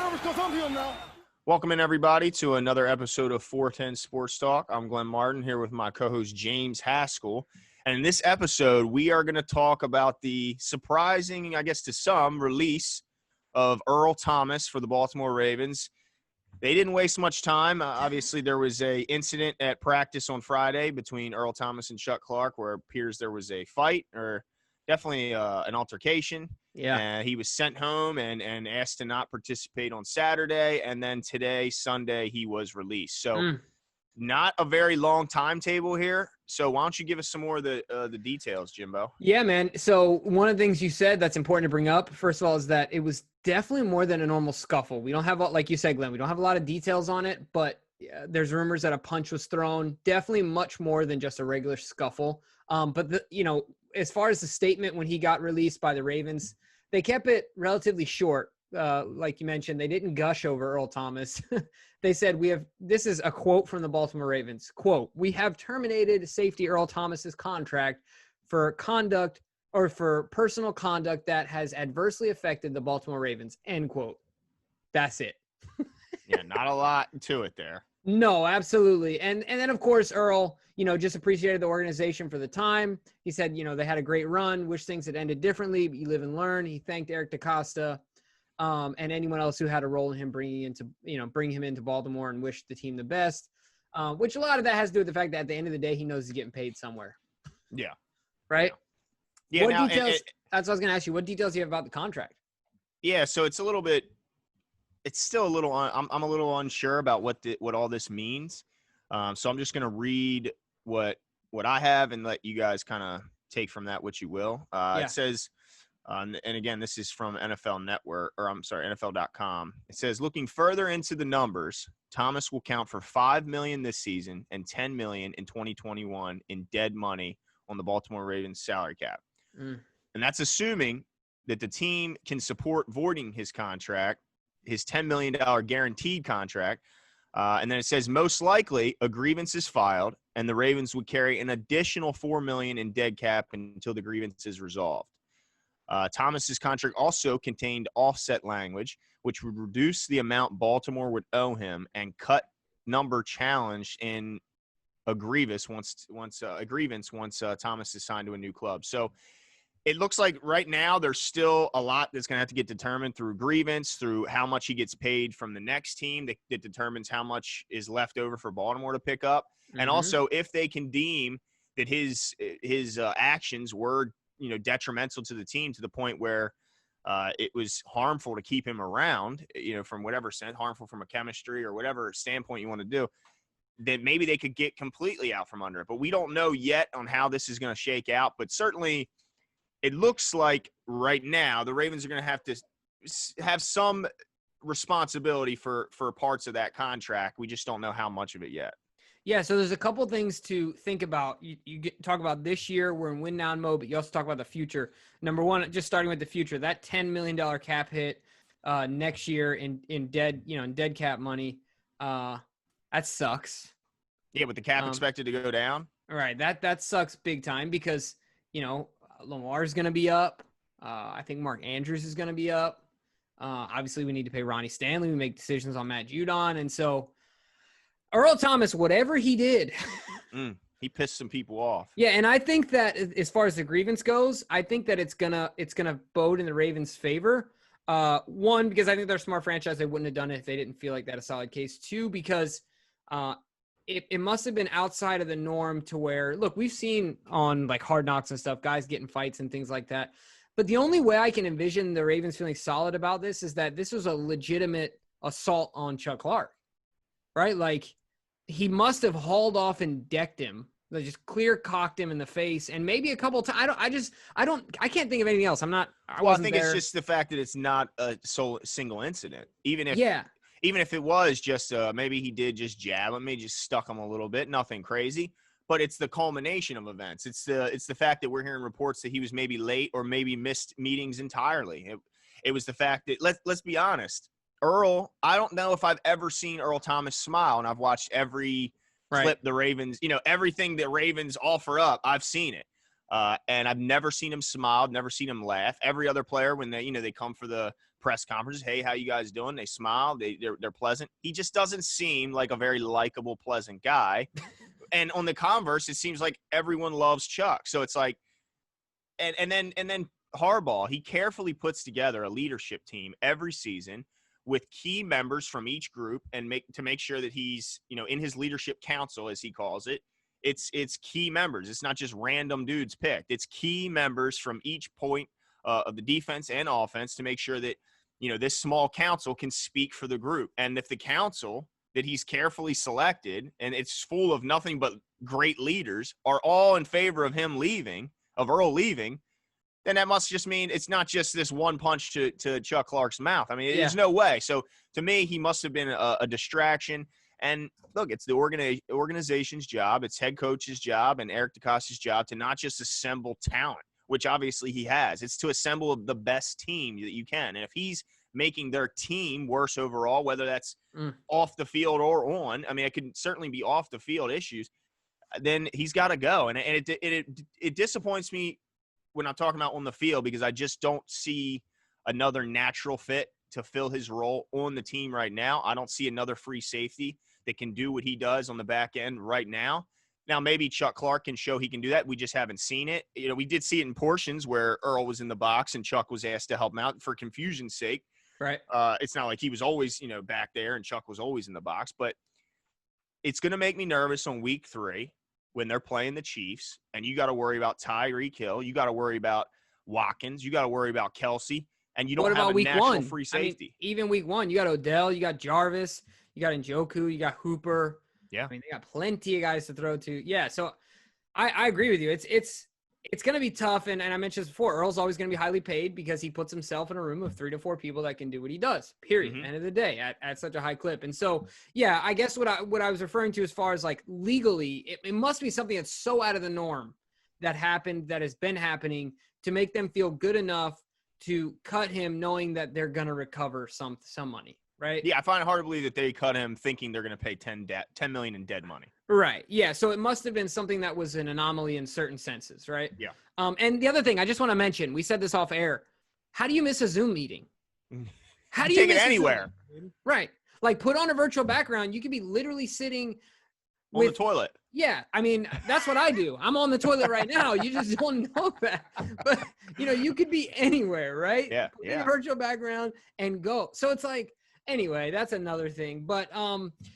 nervous because I'm here now. Welcome in, everybody, to another episode of 410 Sports Talk. I'm Glenn Martin here with my co-host James Haskell. And in this episode, we are going to talk about the surprising, I guess to some, release of Earl Thomas for the Baltimore Ravens. They didn't waste much time. Obviously, there was a incident at practice on Friday between Earl Thomas and Chuck Clark where it appears there was a fight or definitely an altercation. Yeah. He was sent home and asked to not participate on Saturday. And then today, Sunday, he was released. So not a very long timetable here. So why don't you give us some more of the details, Jimbo? Yeah, man. So one of the things you said that's important to bring up, first of all, is that it was definitely more than a normal scuffle. We don't have, like you said, Glenn, we don't have a lot of details on it, but there's rumors that a punch was thrown. Definitely much more than just a regular scuffle. But, as far as the statement when he got released by the Ravens, they kept it relatively short. Like you mentioned, they didn't gush over Earl Thomas. They said, this is a quote from the Baltimore Ravens, quote, "We have terminated safety Earl Thomas's contract for conduct or for personal conduct that has adversely affected the Baltimore Ravens," end quote. That's it. Yeah, not a lot to it there. No, absolutely. And then, of course, Earl, just appreciated the organization for the time. He said, they had a great run, wish things had ended differently, but you live and learn. He thanked Eric DaCosta and anyone else who had a role in him bring him into Baltimore and wished the team the best, which a lot of that has to do with the fact that at the end of the day, he knows he's getting paid somewhere. Yeah. Right? Yeah. What details? That's what I was going to ask you. What details do you have about the contract? Yeah, so it's a little bit – it's still a little I'm a little unsure about what all this means. So I'm just going to read what I have and let you guys kind of take from that what you will. It says, and again, this is from NFL.com. It says, looking further into the numbers, Thomas will count for $5 million this season and $10 million in 2021 in dead money on the Baltimore Ravens salary cap. And that's assuming that the team can support voiding his contract, his $10 million guaranteed contract. And then it says, most likely a grievance is filed and the Ravens would carry an additional $4 million in dead cap until the grievance is resolved. Thomas's contract also contained offset language, which would reduce the amount Baltimore would owe him and cut number challenged in a grievance once Thomas is signed to a new club. So it looks like right now there's still a lot that's going to have to get determined through grievance, through how much he gets paid from the next team that determines how much is left over for Baltimore to pick up. And also if they can deem that his actions were, detrimental to the team to the point where it was harmful to keep him around, from whatever sense, harmful from a chemistry or whatever standpoint you want to do, then maybe they could get completely out from under it. But we don't know yet on how this is going to shake out. But certainly it looks like right now the Ravens are going to have to have some responsibility for parts of that contract. We just don't know how much of it yet. Yeah, so there's a couple things to think about. You talk about this year, we're in win now mode, but you also talk about the future. Number one, just starting with the future, that $10 million cap hit next year in dead cap money, that sucks. Yeah, with the cap expected to go down. All right, that sucks big time because Lamar's going to be up. I think Mark Andrews is going to be up. Obviously, we need to pay Ronnie Stanley. We make decisions on Matt Judon, and so Earl Thomas, whatever he did, he pissed some people off. Yeah, and I think that as far as the grievance goes, I think that it's gonna bode in the Ravens' favor. One, because I think they're a smart franchise; they wouldn't have done it if they didn't feel like that a solid case. Two, because it must have been outside of the norm to where, look, we've seen on like Hard Knocks and stuff, guys getting fights and things like that. But the only way I can envision the Ravens feeling solid about this is that this was a legitimate assault on Chuck Clark, right? Like he must have hauled off and decked him, like just clear cocked him in the face, and maybe a couple times. I can't think of anything else. I think it's just the fact that it's not a single incident, even if it was just maybe he did just jab him, maybe just stuck him a little bit, nothing crazy. But it's the culmination of events. It's the fact that we're hearing reports that he was maybe late or maybe missed meetings entirely. It was the fact that let's be honest, Earl. I don't know if I've ever seen Earl Thomas smile, and I've watched every clip the Ravens, everything the Ravens offer up. I've seen it. And I've never seen him smile, never seen him laugh. Every other player, when they come for the press conferences, hey, how you guys doing? They smile. They're pleasant. He just doesn't seem like a very likable, pleasant guy. And on the converse, it seems like everyone loves Chuck. So it's like, and then Harbaugh, he carefully puts together a leadership team every season with key members from each group and make sure that he's, in his leadership council, as he calls it, it's key members. It's not just random dudes picked. It's key members from each point of the defense and offense to make sure that, this small council can speak for the group. And if the council that he's carefully selected, and it's full of nothing but great leaders, are all in favor of him leaving, of Earl leaving, then that must just mean it's not just this one punch to Chuck Clark's mouth. I mean, there's no way. So to me, he must have been a distraction. And look, it's the organization's job, it's head coach's job, and Eric DeCosta's job to not just assemble talent, which obviously he has. It's to assemble the best team that you can. And if he's making their team worse overall, whether that's off the field or on, I mean, it could certainly be off the field issues, then he's got to go. And it disappoints me when I'm talking about on the field, because I just don't see another natural fit to fill his role on the team right now. I don't see another free safety that can do what he does on the back end right now. Now, maybe Chuck Clark can show he can do that. We just haven't seen it. We did see it in portions where Earl was in the box and Chuck was asked to help him out for confusion's sake. Right. It's not like he was always, back there and Chuck was always in the box, but it's going to make me nervous on week 3 when they're playing the Chiefs, and you got to worry about Tyreek Hill. You got to worry about Watkins. You got to worry about Kelsey, and you don't have a natural free safety. I mean, even week 1, you got Odell, you got Jarvis, you got Njoku, you got Hooper. Yeah. I mean, they got plenty of guys to throw to. Yeah, so I agree with you. It's going to be tough, and I mentioned this before, Earl's always going to be highly paid because he puts himself in a room of 3 to 4 people that can do what he does, period, end of the day, at such a high clip. And so, yeah, I guess what I was referring to as far as, like, legally, it must be something that's so out of the norm that happened, that has been happening, to make them feel good enough to cut him knowing that they're going to recover some money, right? Yeah, I find it hard to believe that they cut him thinking they're going to pay $10 million in dead money. Right. Yeah. So it must have been something that was an anomaly in certain senses, right? Yeah. And the other thing I just want to mention, we said this off air. How do you miss a Zoom meeting? How do you take miss it anywhere? Right. Like, put on a virtual background. You could be literally sitting on the toilet. Yeah. I mean, that's what I do. I'm on the toilet right now. You just don't know that. But, you could be anywhere, right? Yeah. Put in a virtual background and go. So it's like, anyway, that's another thing. But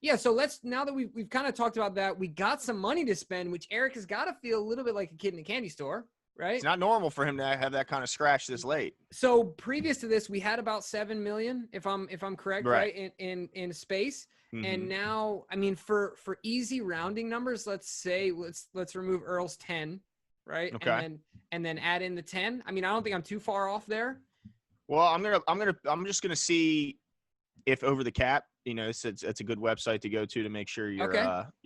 yeah, so now that we've kind of talked about that, we got some money to spend, which Eric has got to feel a little bit like a kid in a candy store, right? It's not normal for him to have that kind of scratch this late. So previous to this, we had about 7 million, if I'm correct, right? In space. And now, I mean, for easy rounding numbers, let's say let's remove Earl's 10, right? Okay. And then add in the 10. I mean, I don't think I'm too far off there. Well, I'm just gonna see if Over the Cap, it's a good website to go to make sure you're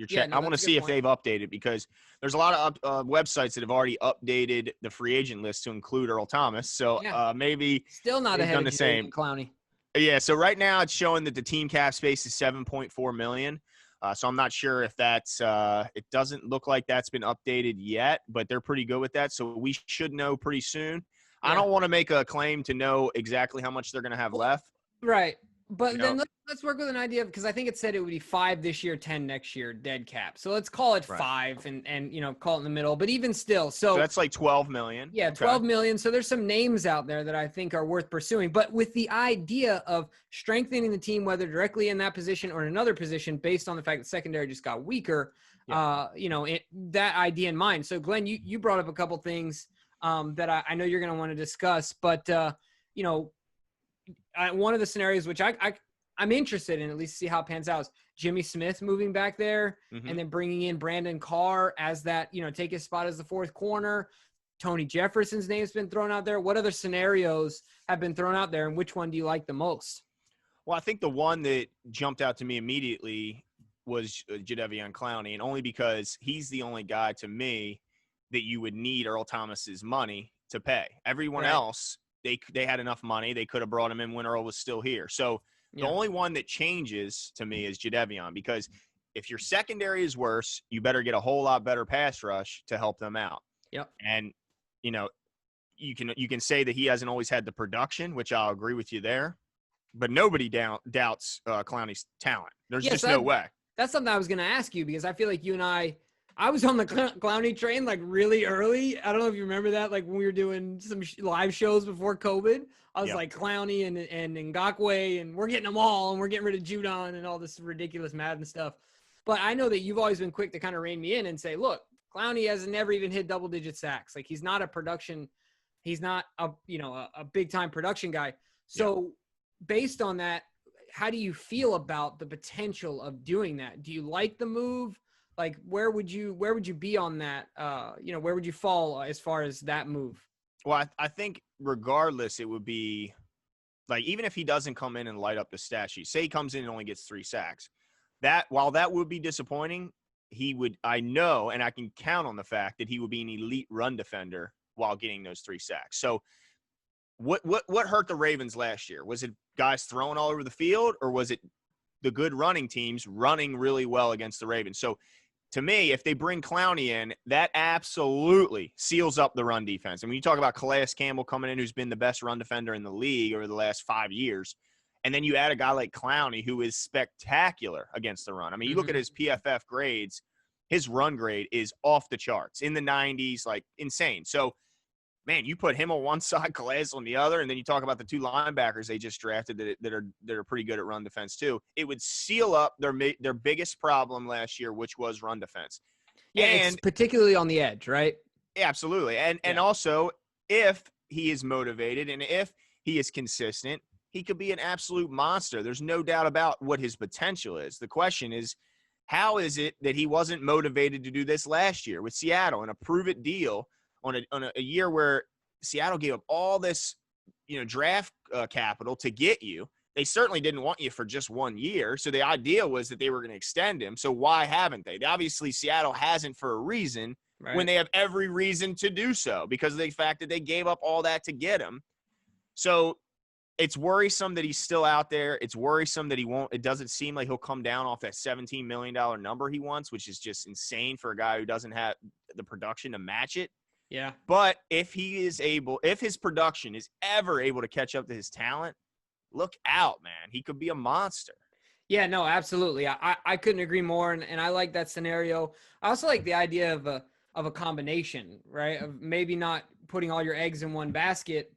checking. I want to see if they've updated, because there's a lot of websites that have already updated the free agent list to include Earl Thomas. So maybe still not ahead done of the same. Clowney. Yeah. So right now it's showing that the team cap space is 7.4 million. So I'm not sure if that's it doesn't look like that's been updated yet, but they're pretty good with that. So we should know pretty soon. Yeah. I don't want to make a claim to know exactly how much they're going to have left. Right. But then let's work with an idea, because I think it said it would be 5 this year, 10 next year, dead cap. So let's call it 5 and call it in the middle. But even still, so that's like 12 million. Yeah, 12 million. So there's some names out there that I think are worth pursuing. But with the idea of strengthening the team, whether directly in that position or in another position, based on the fact that secondary just got weaker, that idea in mind. So Glenn, you brought up a couple things that I know you're going to want to discuss, but one of the scenarios which I'm interested in, at least see how it pans out, is Jimmy Smith moving back there and then bringing in Brandon Carr as that, take his spot as the 4th corner. Tony Jefferson's name's been thrown out there. What other scenarios have been thrown out there, and which one do you like the most? Well, I think the one that jumped out to me immediately was Jadeveon Clowney, and only because he's the only guy to me that you would need Earl Thomas's money to pay. Everyone else, they had enough money. They could have brought him in when Earl was still here. So the only one that changes to me is Jadeveon, because if your secondary is worse, you better get a whole lot better pass rush to help them out. Yep. And, you know, you can say that he hasn't always had the production, which I'll agree with you there. But nobody doubts Clowney's talent. There's just no way. That's something I was going to ask you, because I feel like you and I was on the Clowney train like really early. I don't know if you remember that, like when we were doing some live shows before COVID. I was like Clowney and Ngakoue, and we're getting them all, and we're getting rid of Judon and all this ridiculous Madden stuff. But I know that you've always been quick to kind of rein me in and say, look, Clowney has never even hit double-digit sacks. Like, he's not a production. He's not a big-time production guy. So based on that, how do you feel about the potential of doing that? Do you like the move? Like, where would you be on that? Where would you fall as far as that move? Well, I think regardless, it would be like, even if he doesn't come in and light up the stat sheet, say he comes in and only gets 3 sacks, while that would be disappointing, I know, and I can count on the fact that he would be an elite run defender while getting those 3 sacks. So what hurt the Ravens last year? Was it guys throwing all over the field, or was it the good running teams running really well against the Ravens? So to me, if they bring Clowney in, that absolutely seals up the run defense. And when you talk about Calais Campbell coming in, who's been the best run defender in the league over the last 5 years, and then you add a guy like Clowney, who is spectacular against the run. I mean, you look at his PFF grades, his run grade is off the charts, in the 90s, like insane. So, man, you put him on one side, Calais on the other, and then you talk about the 2 linebackers they just drafted that are pretty good at run defense too. It would seal up their biggest problem last year, which was run defense. Yeah, and it's particularly on the edge, right? Absolutely. And also, if he is motivated and if he is consistent, he could be an absolute monster. There's no doubt about what his potential is. The question is, how is it that he wasn't motivated to do this last year with Seattle in a prove-it deal on a year where Seattle gave up all this, draft capital to get you? They certainly didn't want you for just 1 year. So the idea was that they were going to extend him. So why haven't they? Obviously, Seattle hasn't for a reason, right, when they have every reason to do so, because of the fact that they gave up all that to get him. So it's worrisome that he's still out there. It's worrisome that it doesn't seem like he'll come down off that $17 million number he wants, which is just insane for a guy who doesn't have the production to match it. Yeah. But if his production is ever able to catch up to his talent, look out, man. He could be a monster. Yeah, no, absolutely. I couldn't agree more. And I like that scenario. I also like the idea of a combination, right? Of maybe not putting all your eggs in one basket,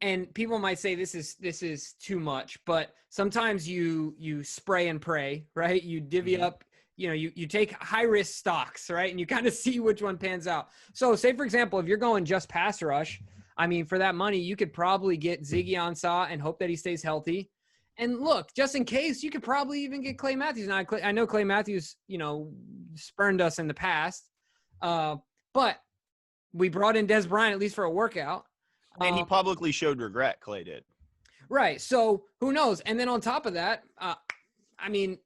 and people might say this is too much, but sometimes you spray and pray, right? You divvy up, you take high risk stocks, right? And you kind of see which one pans out. So say, for example, if you're going just pass rush, I mean, for that money, you could probably get Ziggy Ansah and hope that he stays healthy. And look, just in case, you could probably even get Clay Matthews. Now, I know Clay Matthews, spurned us in the past, but we brought in Des Bryant at least for a workout. And he publicly showed regret, Clay did. Right. So who knows? And then on top of that,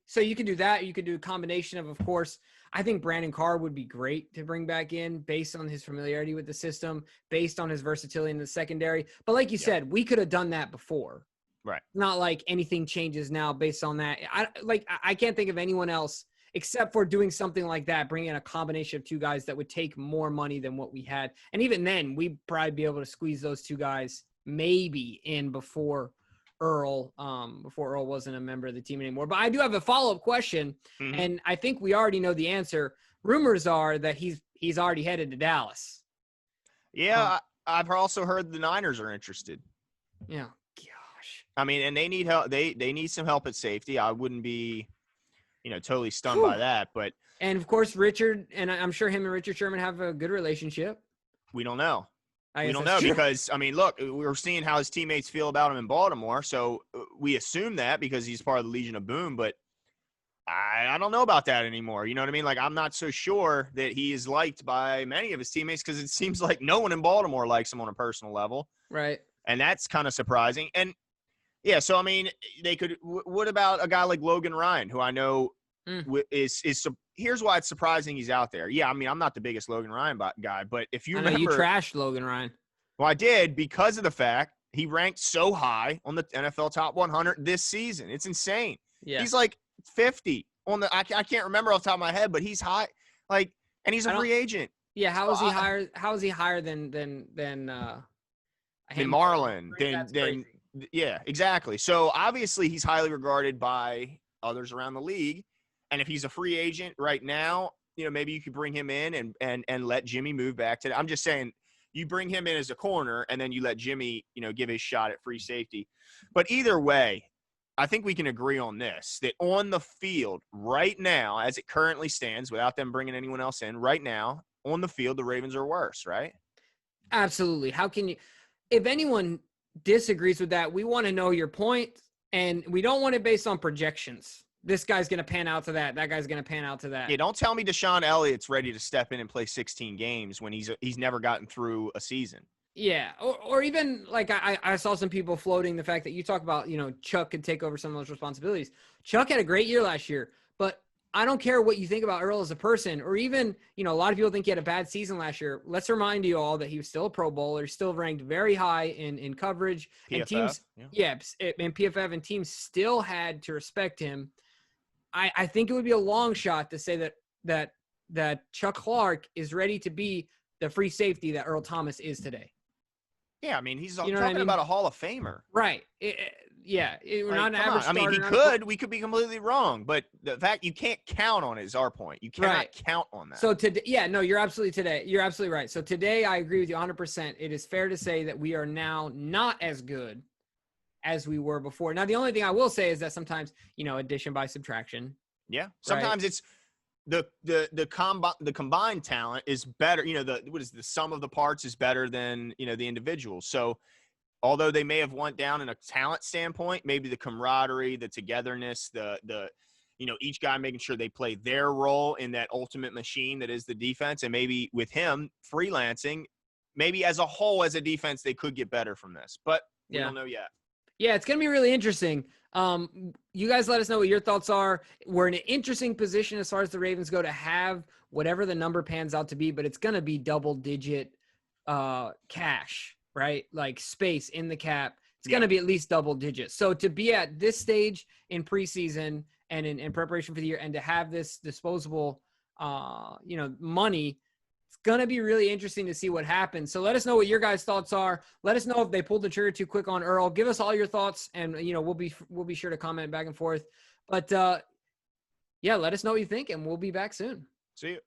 so you could do that. You could do a combination of course, I think Brandon Carr would be great to bring back in based on his familiarity with the system, based on his versatility in the secondary. But like you said, we could have done that before. Right. Not like anything changes now based on that. I can't think of anyone else except for doing something like that, bringing in a combination of 2 guys that would take more money than what we had. And even then, we'd probably be able to squeeze those 2 guys maybe in before Earl wasn't a member of the team anymore. But I do have a follow-up question, and I think we already know the answer. Rumors are that he's already headed to Dallas. Yeah, I've also heard the Niners are interested. Yeah, gosh. I mean, and they need help. They need some help at safety. I wouldn't be totally stunned by that. But and of course, Richard, and I'm sure him and Richard Sherman have a good relationship. We don't know. We don't know because, I mean, look, we're seeing how his teammates feel about him in Baltimore. So we assume that because he's part of the Legion of Boom. But I don't know about that anymore. You know what I mean? Like, I'm not so sure that he is liked by many of his teammates because it seems like no one in Baltimore likes him on a personal level. Right. And that's kind of surprising. And, yeah, so, I mean, they could – what about a guy like Logan Ryan, who I know is here's why it's surprising he's out there. Yeah, I mean, I'm not the biggest Logan Ryan guy, but if you remember – you trashed Logan Ryan. Well, I did because of the fact he ranked so high on the NFL Top 100 this season. It's insane. Yeah. He's like 50 on the – I can't remember off the top of my head, but he's high. Like, and he's a free agent. Yeah, how is he higher? How is he higher than Marlon? That's crazy. Yeah, exactly. So obviously he's highly regarded by others around the league, and if he's a free agent right now, maybe you could bring him in and let Jimmy move back to. I'm just saying, you bring him in as a corner, and then you let Jimmy, give his shot at free safety. But either way, I think we can agree on this, that on the field right now, as it currently stands, without them bringing anyone else in right now, on the field, the Ravens are worse, right? Absolutely. How can you – if anyone disagrees with that, we want to know your point, and we don't want it based on projections. This guy's going to pan out to that. That guy's going to pan out to that. Yeah, don't tell me Deshaun Elliott's ready to step in and play 16 games when he's never gotten through a season. Yeah, or even like I saw some people floating the fact that you talk about, Chuck could take over some of those responsibilities. Chuck had a great year last year, but I don't care what you think about Earl as a person, or even, a lot of people think he had a bad season last year. Let's remind you all that he was still a Pro Bowler, still ranked very high in coverage. PFF, and teams, and PFF and teams still had to respect him. I think it would be a long shot to say that Chuck Clark is ready to be the free safety that Earl Thomas is today. Yeah, I mean, he's talking about a Hall of Famer. Right. We're not an average starter. I mean, we could be completely wrong, but the fact you can't count on it is our point. You cannot count on that. So today, you're absolutely right. So today, I agree with you 100%. It is fair to say that we are now not as good as we were before. Now, the only thing I will say is that sometimes, addition by subtraction. Yeah. Sometimes it's the combined talent is better. The sum of the parts is better than, the individuals. So although they may have went down in a talent standpoint, maybe the camaraderie, the togetherness, each guy making sure they play their role in that ultimate machine that is the defense. And maybe with him freelancing, maybe as a whole, as a defense, they could get better from this, but we don't know yet. Yeah, it's going to be really interesting. You guys let us know what your thoughts are. We're in an interesting position as far as the Ravens go to have whatever the number pans out to be, but it's going to be double-digit cash, right? Like space in the cap. It's going to be at least double digits. So to be at this stage in preseason and in preparation for the year and to have this disposable, money, it's going to be really interesting to see what happens. So let us know what your guys' thoughts are. Let us know if they pulled the trigger too quick on Earl. Give us all your thoughts, and we'll be sure to comment back and forth. But let us know what you think, and we'll be back soon. See you.